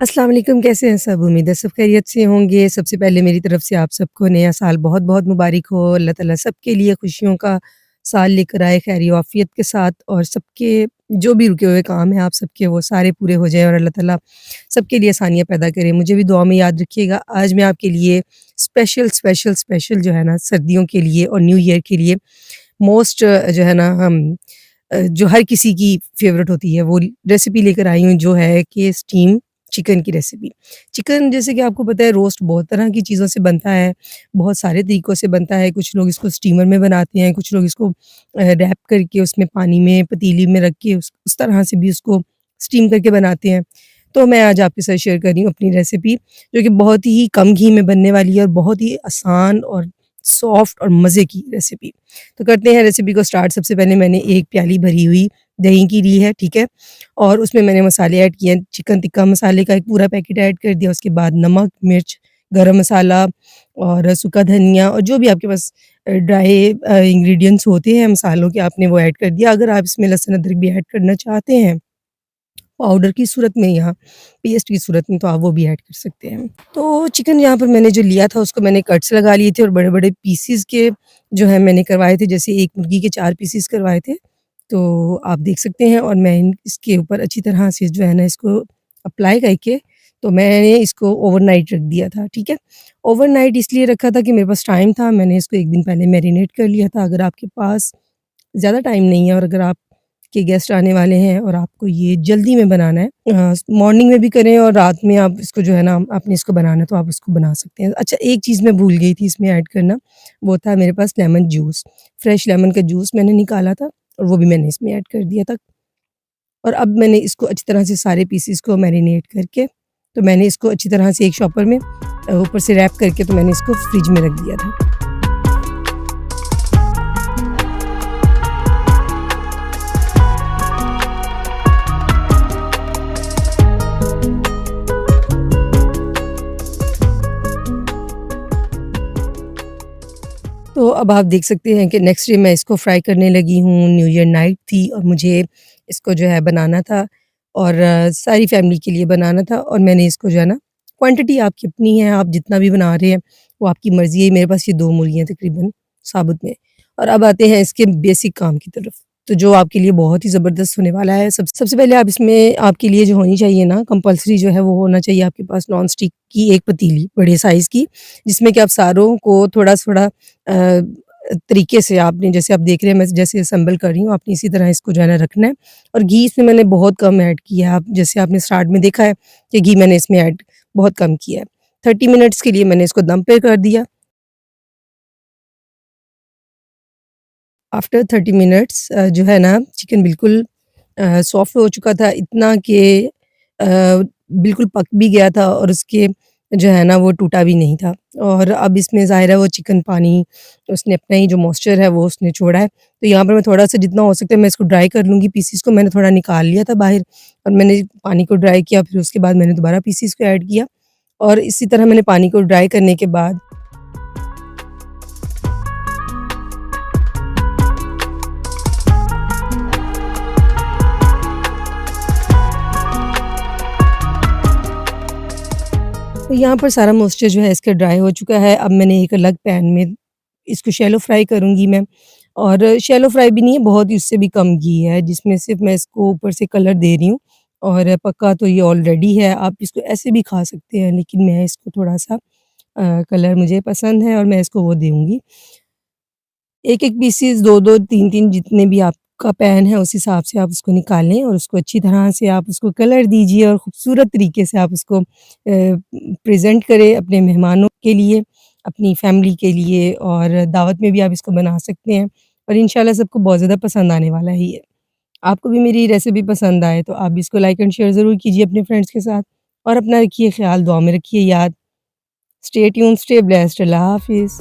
अस्सलाम वालेकुम, कैसे हैं सब? उम्मीद है सब खैरियत से होंगे। सबसे पहले मेरी तरफ से आप सबको नया साल बहुत-बहुत मुबारक हो। अल्लाह ताला सबके लिए खुशियों का साल लेकर आए खैर-ओ-आफ़ियत के साथ और सबके जो भी रुके हुए काम हैं आप सबके वो सारे पूरे हो जाएँ और अल्लाह ताला सबके लिए आसानियाँ पैदा करे। मुझे भी दुआ में याद रखिएगा। आज मैं आपके लिए स्पेशल जो है ना सर्दियों के लिए और न्यू ईयर के लिए मोस्ट जो है ना जो हर किसी की फ़ेवरेट होती है वो रेसिपी लेकर आई हूँ जो है कि स्टीम चिकन की रेसिपी। चिकन जैसे कि आपको पता है रोस्ट बहुत तरह की चीज़ों से बनता है, बहुत सारे तरीकों से बनता है। कुछ लोग इसको स्टीमर में बनाते हैं, कुछ लोग इसको रैप करके उसमें पानी में पतीली में रख के उस तरह से भी उसको स्टीम करके बनाते हैं। तो मैं आज आपके साथ शेयर कर रही हूँ अपनी रेसिपी जो कि बहुत ही कम घी में बनने वाली है और बहुत ही आसान और सॉफ्ट और मज़े की रेसिपी। तो करते हैं रेसिपी को स्टार्ट। सबसे पहले मैंने 1 प्याली भरी हुई दही की ली है, ठीक है? और उसमें मैंने मसाले ऐड किए हैं, चिकन टिक्का मसाले का एक पूरा पैकेट ऐड कर दिया, उसके बाद नमक, मिर्च, गरम मसाला और सूखा धनिया और जो भी आपके पास ड्राई इंग्रीडिएंट्स होते हैं मसालों के आपने वो ऐड कर दिया। अगर आप इसमें लहसुन अदरक भी ऐड करना चाहते हैं पाउडर की सूरत में या पेस्ट की सूरत में तो आप वो भी ऐड कर सकते हैं। तो चिकन यहाँ पर मैंने जो लिया था उसको मैंने कट्स लगा लिए थे और बड़े-बड़े पीसेज़ के जो है मैंने करवाए थे, जैसे एक मुर्गी के 4 पीसेज़ करवाए थे। तो आप देख सकते हैं और मैं इन इसके ऊपर अच्छी तरह से जो है ना इसको अप्लाई करके तो मैंने इसको ओवरनाइट रख दिया था, ठीक है? ओवरनाइट इसलिए रखा था कि मेरे पास टाइम था, मैंने इसको 1 दिन पहले मैरिनेट कर लिया था। अगर आपके पास ज़्यादा टाइम नहीं है और अगर आपके गेस्ट आने वाले हैं और आपको ये जल्दी में बनाना है मॉर्निंग में भी करें और रात में आप इसको जो है ना आपने इसको बनाना है तो आप उसको बना सकते हैं। अच्छा एक चीज़ मैं भूल गई थी इसमें ऐड करना, वो था मेरे पास लेमन जूस। फ्रेश लेमन का जूस मैंने निकाला था और वो भी मैंने इसमें ऐड कर दिया था। और अब मैंने इसको अच्छी तरह से सारे पीसेस को मैरिनेट करके तो मैंने इसको अच्छी तरह से एक शॉपर में ऊपर से रैप करके तो मैंने इसको फ्रिज में रख दिया था। तो अब आप देख सकते हैं कि नेक्स्ट डे मैं इसको फ्राई करने लगी हूँ, न्यू ईयर नाइट थी और मुझे इसको जो है बनाना था और सारी फैमिली के लिए बनाना था और मैंने इसको जो है ना क्वांटिटी आपकी अपनी है, आप जितना भी बना रहे हैं, वो आपकी मर्ज़ी है। मेरे पास ये 2 मुर्गियाँ तकरीबन साबुत में और अब आते हैं इसके बेसिक काम की तरफ, तो जो आपके लिए बहुत ही ज़बरदस्त होने वाला है। सबसे पहले आप इसमें आपके लिए जो होनी चाहिए ना कंपल्सरी जो है वो होना चाहिए आपके पास नॉन स्टिक की एक पतीली, बड़े साइज़ की, जिसमें कि आप सारों को थोड़ा-थोड़ा तरीके से आपने जैसे आप देख रहे हैं मैं जैसे असेंबल कर रही हूँ, आपने इसी तरह इसको जो है ना रखना है और घी इसमें मैंने बहुत कम ऐड किया है। आप जैसे आपने स्टार्ट में देखा है कि घी मैंने इसमें ऐड बहुत कम किया है। 30 मिनट्स के लिए मैंने इसको दम पे कर दिया। आफ्टर 30 मिनट्स जो है ना चिकन बिल्कुल सॉफ्ट हो चुका था इतना कि बिल्कुल पक भी गया था और उसके जो है ना वो टूटा भी नहीं था और अब इसमें ज़ाहिर है वो चिकन पानी उसने अपना ही जो मॉइस्चर है वो उसने छोड़ा है। तो यहाँ पर मैं थोड़ा-सा जितना हो सकता है मैं इसको ड्राई कर लूँगी पीसेस को मैंने थोड़ा निकाल लिया था बाहर और मैंने पानी को ड्राई किया फिर उसके बाद मैंने दोबारा पीसेस को ऐड किया और इसी तरह मैंने पानी को ड्राई करने के बाद तो यहाँ पर सारा मॉइस्चर जो है इसका ड्राई हो चुका है। अब मैंने एक अलग पैन में इसको शैलो फ्राई करूँगी मैं और शैलो फ्राई भी नहीं है, बहुत ही उससे भी कम घी है, जिसमें सिर्फ़ मैं इसको ऊपर से कलर दे रही हूँ और पका तो ये ऑलरेडी है। आप इसको ऐसे भी खा सकते हैं, लेकिन मैं इसको थोड़ा-सा कलर मुझे पसंद है और मैं इसको वो दूँगी। 1-1 पीसेस 2-2 3-3 जितने भी आपका पैन है उस हिसाब से आप उसको निकालें और उसको अच्छी तरह से आप उसको कलर दीजिए और खूबसूरत तरीके से आप उसको प्रेज़ेंट करें अपने मेहमानों के लिए, अपनी फैमिली के लिए और दावत में भी आप इसको बना सकते हैं और इंशाल्लाह सबको बहुत ज़्यादा पसंद आने वाला है ये। आपको भी मेरी रेसिपी पसंद आए तो आप भी इसको लाइक एंड शेयर ज़रूर कीजिए अपने फ्रेंड्स के साथ और अपना रखिए ख़्याल, दुआ में रखिए याद। स्टे ट्यून्ड, स्टे ब्लेस्ड, अल्लाह हाफ़िज़।